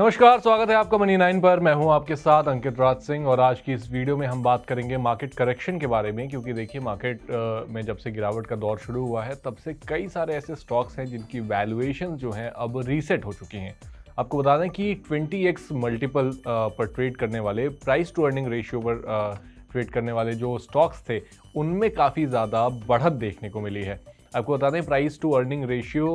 नमस्कार, स्वागत है आपका मनी 9 पर। मैं हूं आपके साथ अंकित राज सिंह और आज की इस वीडियो में हम बात करेंगे मार्केट करेक्शन के बारे में, क्योंकि देखिए मार्केट में जब से गिरावट का दौर शुरू हुआ है तब से कई सारे ऐसे स्टॉक्स हैं जिनकी वैल्यूएशन जो हैं अब रीसेट हो चुकी हैं। आपको बता दें कि 20x मल्टीपल पर ट्रेड करने वाले, प्राइस टू अर्निंग रेशियो पर ट्रेड करने वाले जो स्टॉक्स थे उनमें काफ़ी ज़्यादा बढ़त देखने को मिली है। आपको बता दें प्राइस टू अर्निंग रेशियो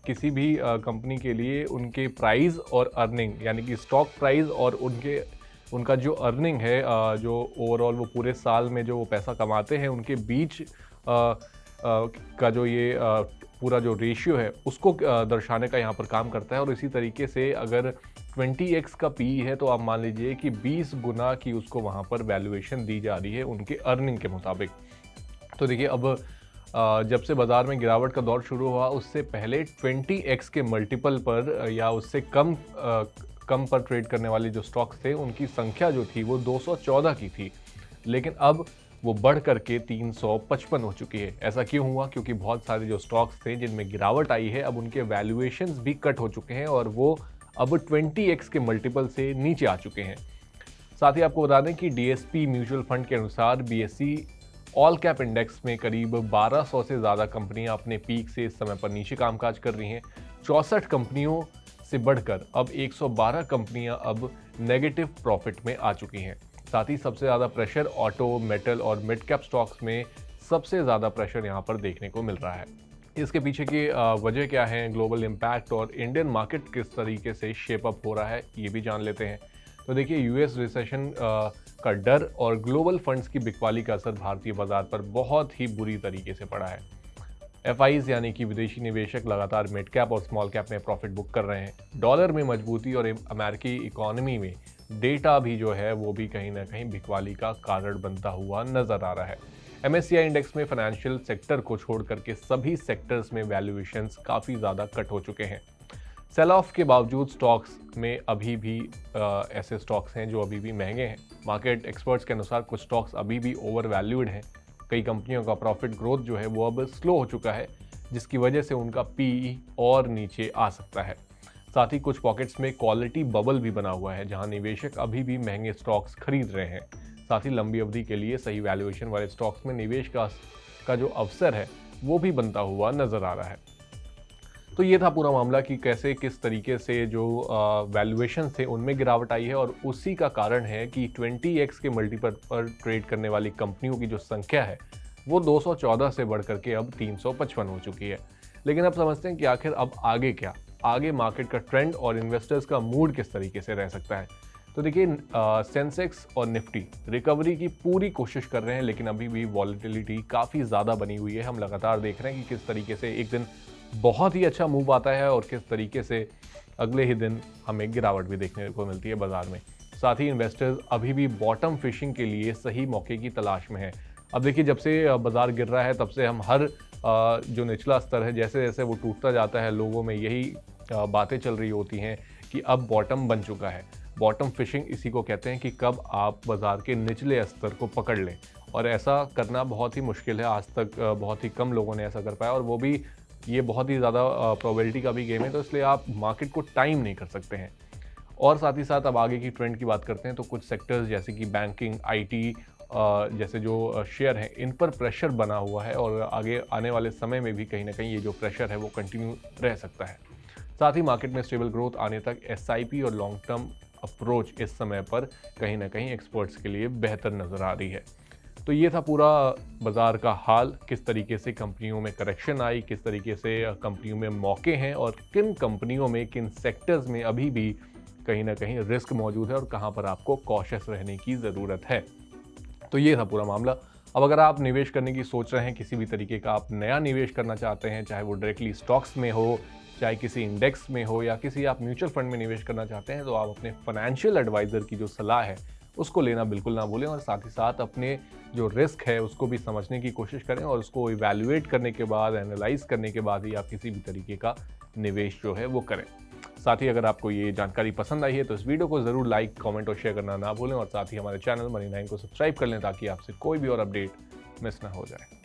किसी भी कंपनी के लिए उनके प्राइस और अर्निंग, यानी कि स्टॉक प्राइस और उनका जो अर्निंग है, जो ओवरऑल वो पूरे साल में जो वो पैसा कमाते हैं उनके बीच का जो ये पूरा जो रेशियो है उसको दर्शाने का यहाँ पर काम करता है। और इसी तरीके से अगर 20x का पी है तो आप मान लीजिए कि 20 गुना की उसको वहाँ पर वैल्यूएशन दी जा रही है उनके अर्निंग के मुताबिक। तो देखिए अब जब से बाज़ार में गिरावट का दौर शुरू हुआ उससे पहले 20x के मल्टीपल पर या उससे कम पर ट्रेड करने वाले जो स्टॉक्स थे उनकी संख्या जो थी वो 214 की थी, लेकिन अब वो बढ़ करके 355 हो चुकी है। ऐसा क्यों हुआ? क्योंकि बहुत सारे जो स्टॉक्स थे जिनमें गिरावट आई है अब उनके वैल्यूएशंस भी कट हो चुके हैं और वो अब 20x के मल्टीपल से नीचे आ चुके हैं। साथ ही आपको बता दें कि DSP म्यूचुअल फंड के अनुसार BSE ऑल कैप इंडेक्स में करीब 1200 से ज़्यादा कंपनियां अपने पीक से इस समय पर नीचे कामकाज कर रही हैं। 64 कंपनियों से बढ़कर अब 112 कंपनियां अब नेगेटिव प्रॉफिट में आ चुकी हैं। साथ ही सबसे ज़्यादा प्रेशर ऑटो, मेटल और मिड कैप स्टॉक्स में सबसे ज़्यादा प्रेशर यहां पर देखने को मिल रहा है। इसके पीछे की वजह क्या है, ग्लोबल इम्पैक्ट और इंडियन मार्केट किस तरीके से शेप अप हो रहा है, ये भी जान लेते हैं। तो देखिए यूएस रिसेशन का डर और ग्लोबल फंड्स की बिकवाली का असर भारतीय बाजार पर बहुत ही बुरी तरीके से पड़ा है। FIs यानी कि विदेशी निवेशक लगातार मिड कैप और स्मॉल कैप में प्रॉफिट बुक कर रहे हैं। डॉलर में मजबूती और अमेरिकी इकोनॉमी में डेटा भी जो है वो भी कहीं ना कहीं बिकवाली का कारण बनता हुआ नजर आ रहा है। MSCI इंडेक्स में फाइनेंशियल सेक्टर को छोड़ करके सभी सेक्टर्स में वैल्यूएशंस काफ़ी ज़्यादा कट हो चुके हैं। सेल ऑफ के बावजूद स्टॉक्स में अभी भी ऐसे स्टॉक्स हैं जो अभी भी महंगे हैं। मार्केट एक्सपर्ट्स के अनुसार कुछ स्टॉक्स अभी भी ओवर वैल्यूड हैं। कई कंपनियों का प्रॉफिट ग्रोथ जो है वो अब स्लो हो चुका है, जिसकी वजह से उनका PE और नीचे आ सकता है। साथ ही कुछ पॉकेट्स में क्वालिटी बबल भी बना हुआ है, जहां निवेशक अभी भी महंगे स्टॉक्स खरीद रहे हैं। साथ ही लंबी अवधि के लिए सही वैल्यूएशन वाले स्टॉक्स में निवेश का जो अवसर है वो भी बनता हुआ नजर आ रहा है। तो ये था पूरा मामला कि कैसे किस तरीके से जो वैल्यूएशन थे उनमें गिरावट आई है और उसी का कारण है कि 20x के मल्टीपल पर ट्रेड करने वाली कंपनियों की जो संख्या है वो 214 से बढ़ करके अब 355 हो चुकी है। लेकिन अब समझते हैं कि आखिर अब आगे क्या, आगे मार्केट का ट्रेंड और इन्वेस्टर्स का मूड किस तरीके से रह सकता है। तो देखिए सेंसेक्स और निफ्टी रिकवरी की पूरी कोशिश कर रहे हैं, लेकिन अभी भी वॉलेटिलिटी काफ़ी ज़्यादा बनी हुई है। हम लगातार देख रहे हैं कि किस तरीके से एक दिन बहुत ही अच्छा मूव आता है और किस तरीके से अगले ही दिन हमें गिरावट भी देखने को मिलती है बाजार में। साथ ही इन्वेस्टर्स अभी भी बॉटम फिशिंग के लिए सही मौके की तलाश में है। अब देखिए जब से बाजार गिर रहा है तब से हम हर जो निचला स्तर है जैसे जैसे वो टूटता जाता है, लोगों में यही बातें चल रही होती हैं कि अब बॉटम बन चुका है। बॉटम फिशिंग इसी को कहते हैं कि कब आप बाजार के निचले स्तर को पकड़ लें, और ऐसा करना बहुत ही मुश्किल है। आज तक बहुत ही कम लोगों ने ऐसा कर पाया और वो भी ये बहुत ही ज़्यादा प्रोबेबिलिटी का भी गेम है, तो इसलिए आप मार्केट को टाइम नहीं कर सकते हैं। और साथ ही साथ अब आगे की ट्रेंड की बात करते हैं तो कुछ सेक्टर्स जैसे कि बैंकिंग, IT जैसे जो शेयर हैं इन पर प्रेशर बना हुआ है और आगे आने वाले समय में भी कहीं ना कहीं ये जो प्रेशर है वो कंटिन्यू रह सकता है। साथ ही मार्केट में स्टेबल ग्रोथ आने तक SIP और लॉन्ग टर्म अप्रोच इस समय पर कहीं ना कहीं एक्सपर्ट्स के लिए बेहतर नज़र आ रही है। तो ये था पूरा बाज़ार का हाल, किस तरीके से कंपनियों में करेक्शन आई, किस तरीके से कंपनियों में मौके हैं और किन कंपनियों में, किन सेक्टर्स में अभी भी कहीं ना कहीं रिस्क मौजूद है और कहां पर आपको कॉशियस रहने की ज़रूरत है। तो ये था पूरा मामला। अब अगर आप निवेश करने की सोच रहे हैं, किसी भी तरीके का आप नया निवेश करना चाहते हैं, चाहे वो डायरेक्टली स्टॉक्स में हो, चाहे किसी इंडेक्स में हो या किसी आप म्यूचुअल फंड में निवेश करना चाहते हैं, तो आप अपने फाइनेंशियल एडवाइज़र की जो सलाह है उसको लेना बिल्कुल ना भूलें और साथ ही साथ अपने जो रिस्क है उसको भी समझने की कोशिश करें और उसको इवैल्यूएट करने के बाद, एनालाइज करने के बाद ही आप किसी भी तरीके का निवेश जो है वो करें। साथ ही अगर आपको ये जानकारी पसंद आई है तो इस वीडियो को ज़रूर लाइक, कमेंट और शेयर करना ना भूलें और साथ ही हमारे चैनल मनी 9 को सब्सक्राइब कर लें ताकि आपसे कोई भी और अपडेट मिस ना हो जाए।